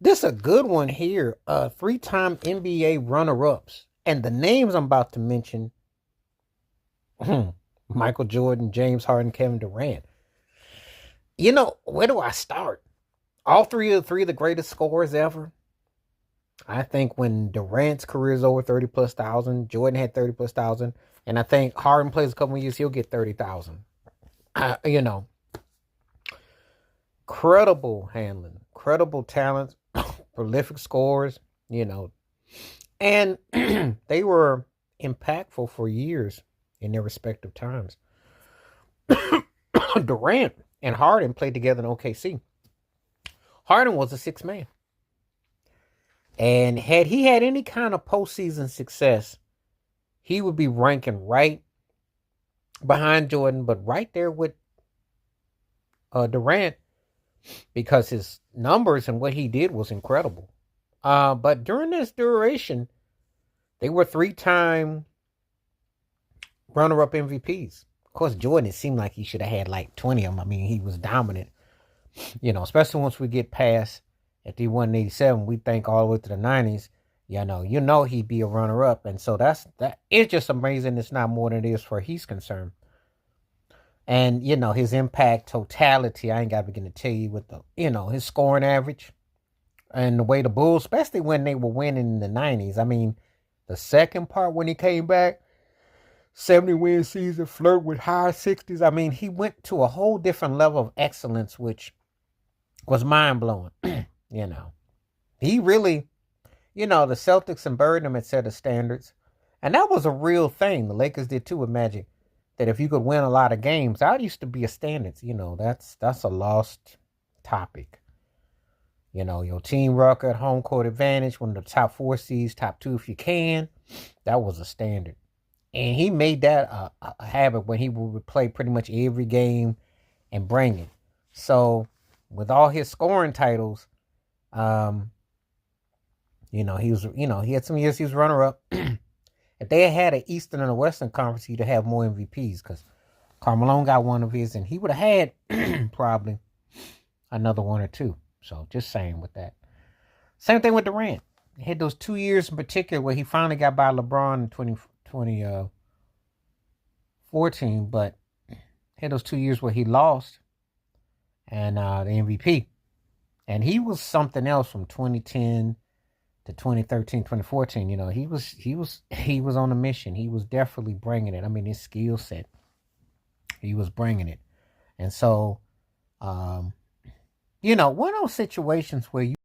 This a good one here. Three-time NBA runner-ups. And the names I'm about to mention, Michael Jordan, James Harden, Kevin Durant. Where do I start? All three of the greatest scorers ever. I think when Durant's career is over 30 plus thousand, Jordan had 30 plus thousand, and I think Harden plays a couple of years, he'll get 30,000. You know, credible handling, credible talent, prolific scores, and they were impactful for years in their respective times. Durant and Harden played together in OKC. Harden was a sixth man. And had he had any kind of postseason success, he would be ranking right behind Jordan, but right there with Durant because his numbers and what he did was incredible. But during this duration, they were three-time runner-up MVPs. Of course, Jordan, it seemed like he should have had like 20 of them. I mean, he was dominant, especially once we get past at the 187, we think all the way to the 90s, he'd be a runner-up. And so that it's just amazing it's not more than it is for he's concerned. And, his impact totality, I ain't got to begin to tell you with his scoring average and the way the Bulls, especially when they were winning in the 90s. I mean, the second part when he came back, 70-win season, flirt with high 60s. I mean, he went to a whole different level of excellence, which was mind-blowing. He really, the Celtics and Bird had set the standards. And that was a real thing. The Lakers did too with Magic. That if you could win a lot of games, that used to be a standard. That's a lost topic. Your team record, home court advantage, one of the top 4 seeds, top 2 if you can. That was a standard. And he made that a habit when he would play pretty much every game and bring it. So with all his scoring titles, he was, he had some years he was runner-up. If they had an Eastern and a Western Conference, he'd have more MVPs because Carmelo got one of his, and he would have had probably another one or two. So just saying with that. Same thing with Durant. He had those 2 years in particular where he finally got by LeBron in 2014, but had those 2 years where he lost and the MVP. And he was something else from 2010 to 2013, 2014. He was on a mission. He was definitely bringing it. I mean, his skill set, he was bringing it. And so, one of those situations where you